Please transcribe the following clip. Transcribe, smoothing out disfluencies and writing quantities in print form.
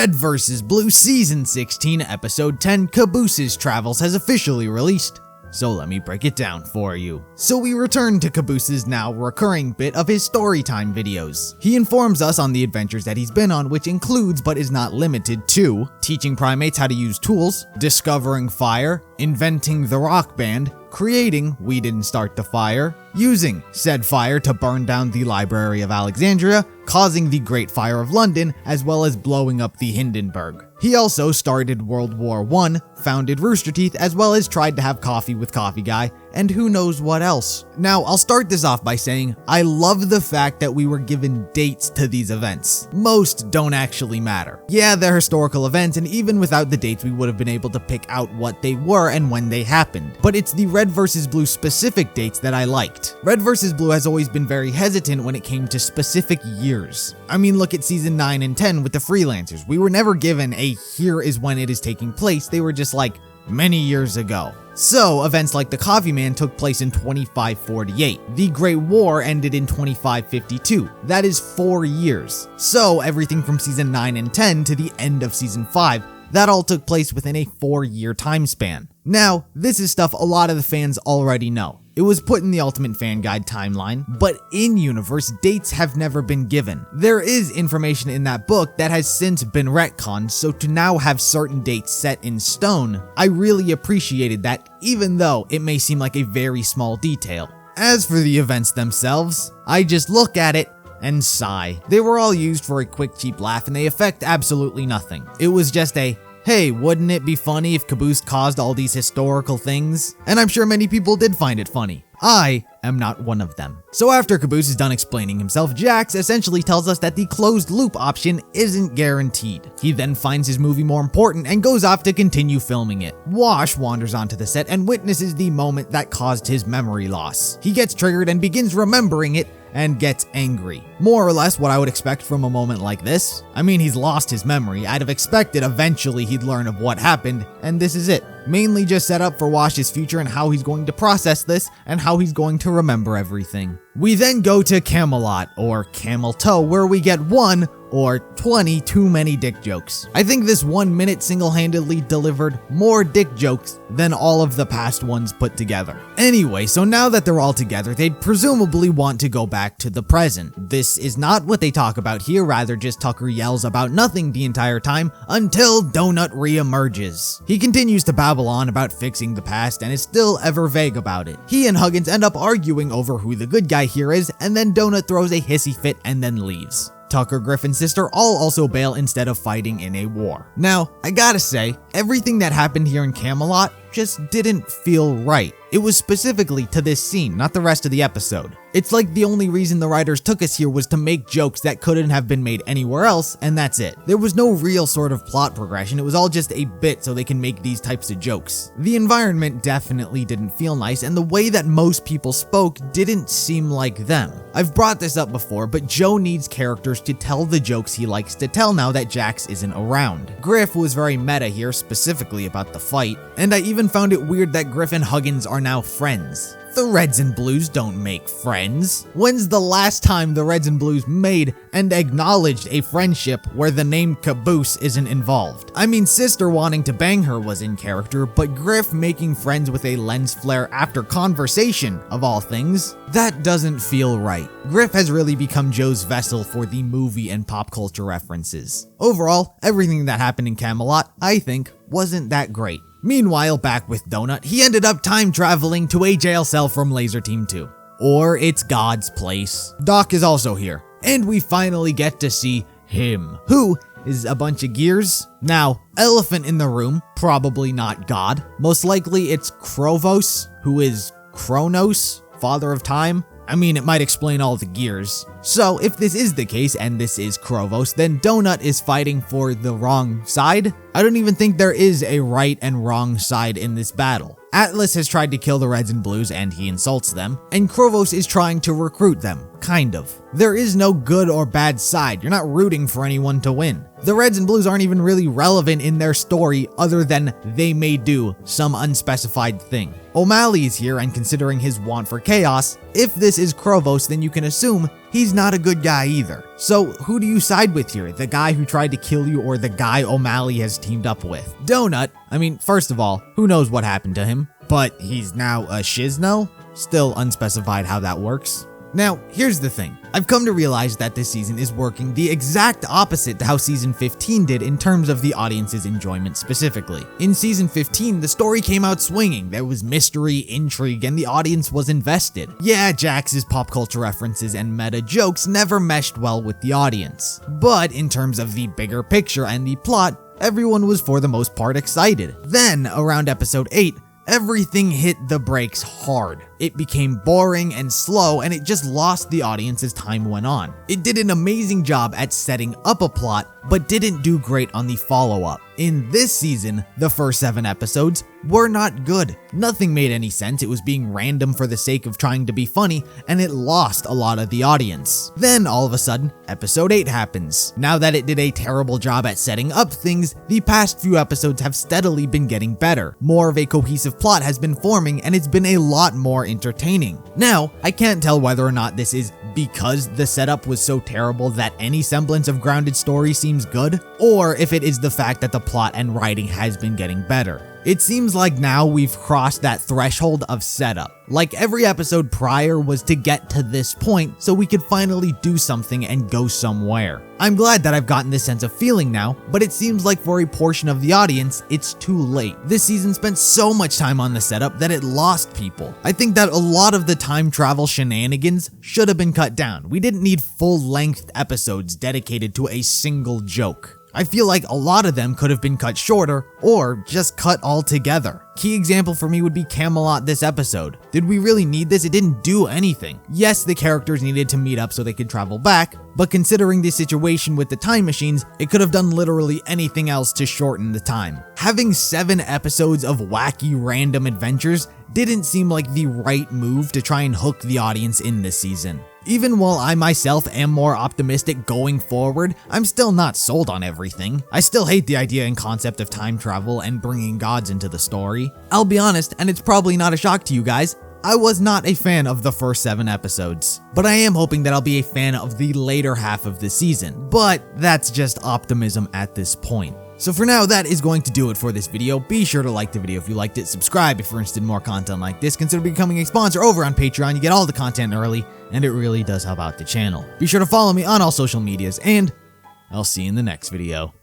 Red vs. Blue Season 16 Episode 10 Caboose's Travels has officially released. So let me break it down for you. So we return to Caboose's now recurring bit of his storytime videos. He informs us on the adventures that he's been on, which includes but is not limited to teaching primates how to use tools, discovering fire, inventing the rock band, creating We Didn't Start the Fire, using said fire to burn down the Library of Alexandria, causing the Great Fire of London, as well as blowing up the Hindenburg. He also started World War I, founded Rooster Teeth, as well as tried to have coffee with Coffee Guy, and who knows what else. Now, I'll start this off by saying I love the fact that we were given dates to these events. Most don't actually matter. Yeah, they're historical events, and even without the dates, we would have been able to pick out what they were and when they happened. But it's the Red vs. Blue specific dates that I liked. Red vs. Blue has always been very hesitant when it came to specific years. I mean, look at season 9 and 10 with the freelancers. We were never given a here is when it is taking place. They were just like many years ago. So, events like the Coffee Man took place in 2548. The Great War ended in 2552. That is 4 years. So, everything from season 9 and 10 to the end of season 5, that all took place within a 4-year time span. Now, this is stuff a lot of the fans already know. It was put in the Ultimate Fan Guide timeline, but in-universe, dates have never been given. There is information in that book that has since been retconned, so to now have certain dates set in stone, I really appreciated that, even though it may seem like a very small detail. As for the events themselves, I just look at it and sigh. They were all used for a quick, cheap laugh, and they affect absolutely nothing. It was just a, hey, wouldn't it be funny if Caboose caused all these historical things? And I'm sure many people did find it funny. I am not one of them. So after Caboose is done explaining himself, Jax essentially tells us that the closed loop option isn't guaranteed. He then finds his movie more important and goes off to continue filming it. Whosh wanders onto the set and witnesses the moment that caused his memory loss. He gets triggered and begins remembering it and gets angry. More or less what I would expect from a moment like this. I mean, he's lost his memory. I'd have expected eventually he'd learn of what happened, and this is it. Mainly just set up for Whosh's future and how he's going to process this and how he's going to remember everything. We then go to Camelot, or Camel Toe, where we get 1 or 20 too many dick jokes. I think this 1 minute single-handedly delivered more dick jokes than all of the past ones put together. Anyway, so now that they're all together, they'd presumably want to go back to the present. This is not what they talk about here, rather just Tucker yells about nothing the entire time until Donut re-emerges. He continues to babble on about fixing the past and is still ever vague about it. He and Huggins end up arguing over who the good guy here is, and then Donut throws a hissy fit and then leaves. Tucker, Griffin's sister all also bail instead of fighting in a war. Now, I gotta say, everything that happened here in Camelot just didn't feel right. It was specifically to this scene, not the rest of the episode. It's like the only reason the writers took us here was to make jokes that couldn't have been made anywhere else, and that's it. There was no real sort of plot progression, it was all just a bit so they can make these types of jokes. The environment definitely didn't feel nice, and the way that most people spoke didn't seem like them. I've brought this up before, but Joe needs characters to tell the jokes he likes to tell now that Jax isn't around. Griff was very meta here, specifically about the fight, and I even found it weird that Griff and Huggins are now friends. The Reds and Blues don't make friends. When's the last time the Reds and Blues made and acknowledged a friendship where the name Caboose isn't involved? I mean, Sister wanting to bang her was in character, but Griff making friends with a lens flare after conversation, of all things, that doesn't feel right. Griff has really become Joe's vessel for the movie and pop culture references. Overall, everything that happened in Camelot, I think, wasn't that great. Meanwhile, back with Donut, he ended up time traveling to a jail cell from Laser Team 2. Or it's God's place. Doc is also here, and we finally get to see him, who is a bunch of gears. Now, elephant in the room, probably not God. Most likely it's Krovos, who is Kronos, father of time. I mean, it might explain all the gears. So, if this is the case, and this is Krovos, then Donut is fighting for the wrong side? I don't even think there is a right and wrong side in this battle. Atlas has tried to kill the Reds and Blues, and he insults them, and Krovos is trying to recruit them, kind of. There is no good or bad side, you're not rooting for anyone to win. The Reds and Blues aren't even really relevant in their story other than they may do some unspecified thing. O'Malley is here, and considering his want for chaos, if this is Krovos, then you can assume he's not a good guy either. So who do you side with here? The guy who tried to kill you or the guy O'Malley has teamed up with? Donut, I mean, first of all, who knows what happened to him? But he's now a shizno? Still unspecified how that works. Now, here's the thing. I've come to realize that this season is working the exact opposite to how Season 15 did in terms of the audience's enjoyment specifically. In Season 15, the story came out swinging. There was mystery, intrigue, and the audience was invested. Yeah, Jax's pop culture references and meta jokes never meshed well with the audience. But in terms of the bigger picture and the plot, everyone was for the most part excited. Then, around episode 8, everything hit the brakes hard. It became boring and slow, and it just lost the audience as time went on. It did an amazing job at setting up a plot, but didn't do great on the follow-up. In this season, the first 7 episodes were not good. Nothing made any sense. It was being random for the sake of trying to be funny, and it lost a lot of the audience. Then, all of a sudden, episode 8 happens. Now that it did a terrible job at setting up things, the past few episodes have steadily been getting better. More of a cohesive plot has been forming, and it's been a lot more entertaining. Now, I can't tell whether or not this is because the setup was so terrible that any semblance of grounded story seems good, or if it is the fact that the plot and writing has been getting better. It seems like now we've crossed that threshold of setup. Like every episode prior was to get to this point so we could finally do something and go somewhere. I'm glad that I've gotten this sense of feeling now, but it seems like for a portion of the audience, it's too late. This season spent so much time on the setup that it lost people. I think that a lot of the time travel shenanigans should have been cut down. We didn't need full-length episodes dedicated to a single joke. I feel like a lot of them could have been cut shorter or just cut altogether. Key example for me would be Camelot this episode. Did we really need this? It didn't do anything. Yes, the characters needed to meet up so they could travel back, but considering the situation with the time machines, it could have done literally anything else to shorten the time. Having 7 episodes of wacky random adventures didn't seem like the right move to try and hook the audience in this season. Even while I myself am more optimistic going forward, I'm still not sold on everything. I still hate the idea and concept of time travel and bringing gods into the story. I'll be honest, and it's probably not a shock to you guys, I was not a fan of the first 7 episodes, but I am hoping that I'll be a fan of the later half of the season, but that's just optimism at this point. So for now, that is going to do it for this video. Be sure to like the video if you liked it, subscribe if you're interested in more content like this, consider becoming a sponsor over on Patreon. You get all the content early, and it really does help out the channel. Be sure to follow me on all social medias, and I'll see you in the next video.